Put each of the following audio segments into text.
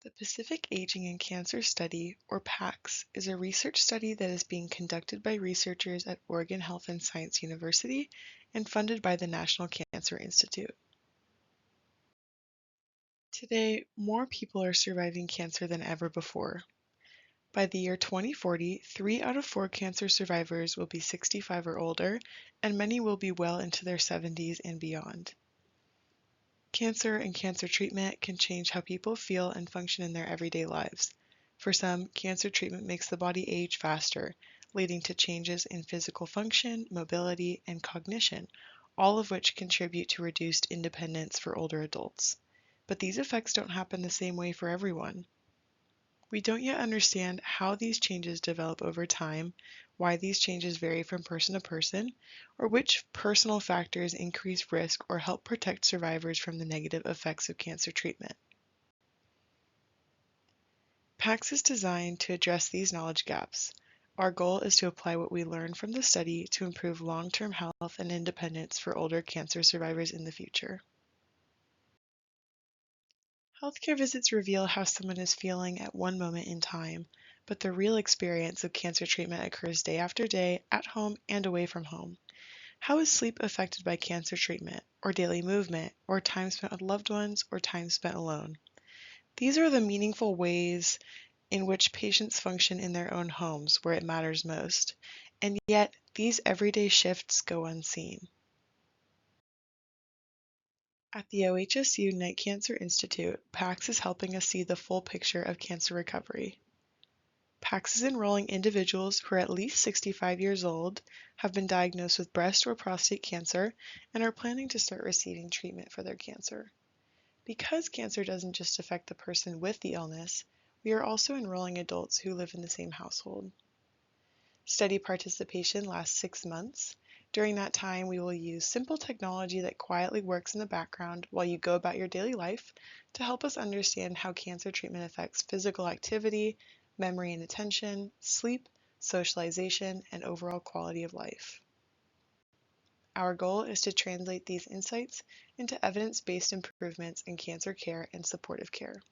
The Pacific Aging and Cancer Study, or PACS, is a research study that is being conducted by researchers at Oregon Health and Science University and funded by the National Cancer Institute. Today, more people are surviving cancer than ever before. By the year 2040, 3 out of 4 cancer survivors will be 65 or older, and many will be well into their 70s and beyond. Cancer and cancer treatment can change how people feel and function in their everyday lives. For some, cancer treatment makes the body age faster, leading to changes in physical function, mobility, and cognition, all of which contribute to reduced independence for older adults. But these effects don't happen the same way for everyone. We don't yet understand how these changes develop over time, why these changes vary from person to person, or which personal factors increase risk or help protect survivors from the negative effects of cancer treatment. PACS is designed to address these knowledge gaps. Our goal is to apply what we learn from the study to improve long-term health and independence for older cancer survivors in the future. Healthcare visits reveal how someone is feeling at one moment in time, but the real experience of cancer treatment occurs day after day, at home and away from home. How is sleep affected by cancer treatment, or daily movement, or time spent with loved ones, or time spent alone? These are the meaningful ways in which patients function in their own homes where it matters most, and yet these everyday shifts go unseen. At the OHSU Night Cancer Institute, PACS is helping us see the full picture of cancer recovery. PACS is enrolling individuals who are at least 65 years old, have been diagnosed with breast or prostate cancer, and are planning to start receiving treatment for their cancer. Because cancer doesn't just affect the person with the illness, we are also enrolling adults who live in the same household. Study participation lasts 6 months. During that time, we will use simple technology that quietly works in the background while you go about your daily life to help us understand how cancer treatment affects physical activity, memory and attention, sleep, socialization, and overall quality of life. Our goal is to translate these insights into evidence-based improvements in cancer care and supportive care.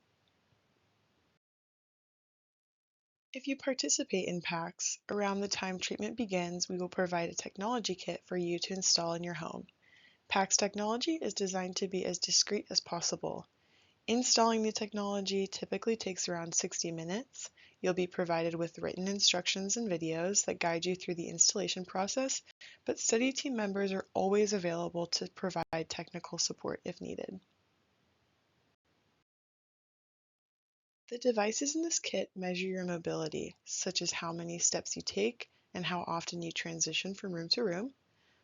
If you participate in PACS, around the time treatment begins, we will provide a technology kit for you to install in your home. PACS technology is designed to be as discreet as possible. Installing the technology typically takes around 60 minutes. You'll be provided with written instructions and videos that guide you through the installation process, but study team members are always available to provide technical support if needed. The devices in this kit measure your mobility, such as how many steps you take and how often you transition from room to room,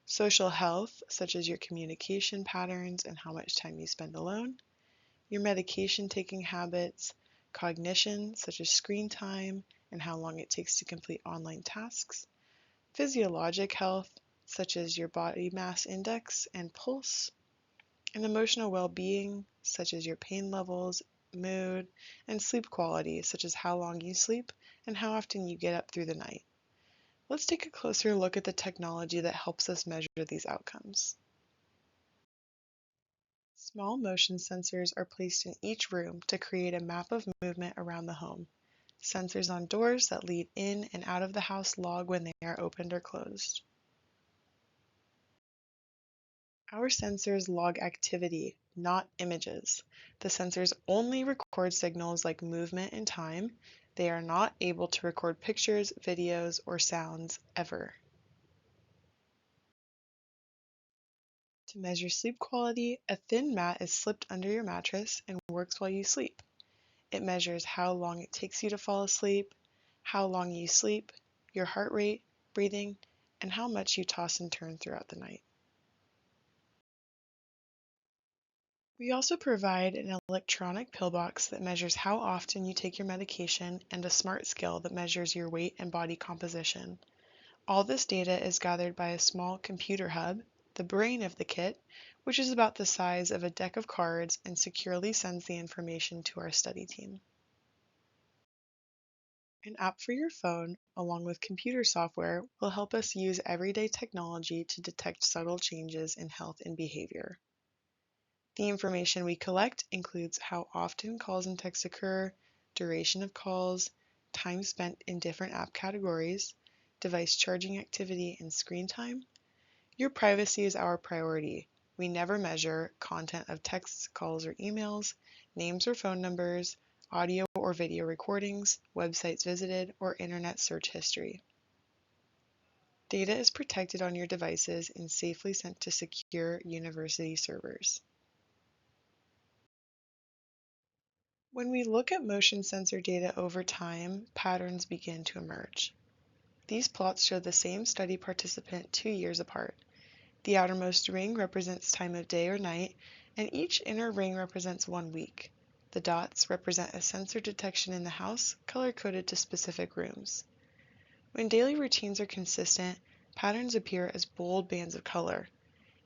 social health, such as your communication patterns and how much time you spend alone, your medication taking habits, cognition, such as screen time and how long it takes to complete online tasks, physiologic health, such as your body mass index and pulse, and emotional well-being, such as your pain levels, mood, and sleep quality, such as how long you sleep and how often you get up through the night. Let's take a closer look at the technology that helps us measure these outcomes. Small motion sensors are placed in each room to create a map of movement around the home. Sensors on doors that lead in and out of the house log when they are opened or closed. Our sensors log activity, not images. The sensors only record signals like movement and time. They are not able to record pictures, videos, or sounds ever. To measure sleep quality, a thin mat is slipped under your mattress and works while you sleep. It measures how long it takes you to fall asleep, how long you sleep, your heart rate, breathing, and how much you toss and turn throughout the night. We also provide an electronic pillbox that measures how often you take your medication and a smart scale that measures your weight and body composition. All this data is gathered by a small computer hub, the brain of the kit, which is about the size of a deck of cards and securely sends the information to our study team. An app for your phone, along with computer software, will help us use everyday technology to detect subtle changes in health and behavior. The information we collect includes how often calls and texts occur, duration of calls, time spent in different app categories, device charging activity, and screen time. Your privacy is our priority. We never measure content of texts, calls, or emails, names or phone numbers, audio or video recordings, websites visited, or internet search history. Data is protected on your devices and safely sent to secure university servers. When we look at motion sensor data over time, patterns begin to emerge. These plots show the same study participant 2 years apart. The outermost ring represents time of day or night, and each inner ring represents 1 week. The dots represent a sensor detection in the house, color-coded to specific rooms. When daily routines are consistent, patterns appear as bold bands of color.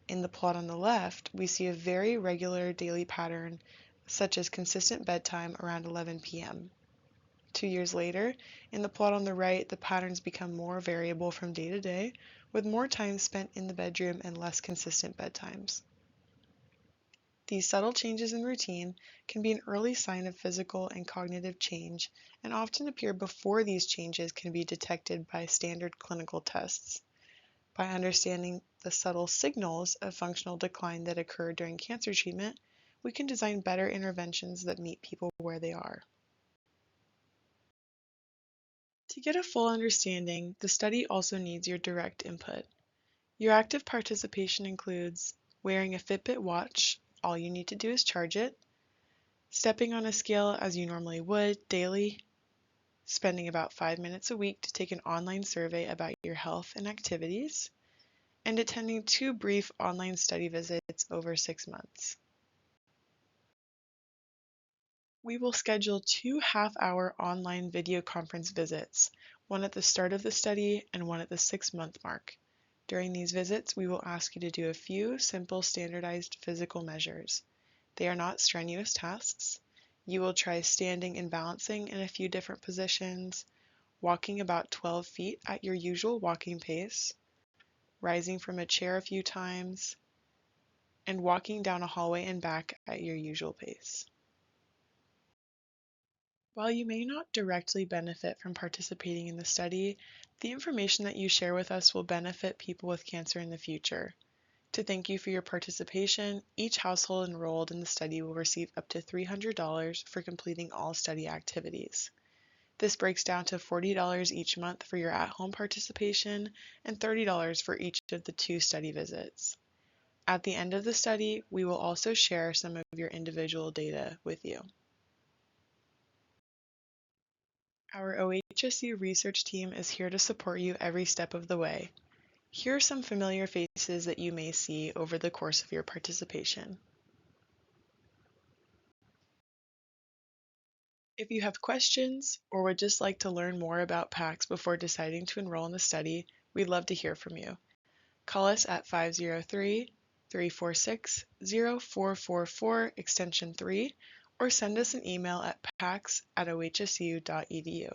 In the plot on the left, we see a very regular daily pattern, such as consistent bedtime around 11 p.m. 2 years later, in the plot on the right, the patterns become more variable from day to day, with more time spent in the bedroom and less consistent bedtimes. These subtle changes in routine can be an early sign of physical and cognitive change and often appear before these changes can be detected by standard clinical tests. By understanding the subtle signals of functional decline that occur during cancer treatment, we can design better interventions that meet people where they are. To get a full understanding, the study also needs your direct input. Your active participation includes wearing a Fitbit watch, all you need to do is charge it, stepping on a scale as you normally would daily, spending about 5 minutes a week to take an online survey about your health and activities, and attending 2 brief online study visits over 6 months. We will schedule 2 half-hour online video conference visits, one at the start of the study and one at the 6-month mark. During these visits, we will ask you to do a few simple standardized physical measures. They are not strenuous tasks. You will try standing and balancing in a few different positions, walking about 12 feet at your usual walking pace, rising from a chair a few times, and walking down a hallway and back at your usual pace. While you may not directly benefit from participating in the study, the information that you share with us will benefit people with cancer in the future. To thank you for your participation, each household enrolled in the study will receive up to $300 for completing all study activities. This breaks down to $40 each month for your at-home participation and $30 for each of the 2 study visits. At the end of the study, we will also share some of your individual data with you. Our OHSU research team is here to support you every step of the way. Here are some familiar faces that you may see over the course of your participation. If you have questions or would just like to learn more about PACS before deciding to enroll in the study, we'd love to hear from you. Call us at 503-346-0444 extension 3 or send us an email at pacs@ohsu.edu.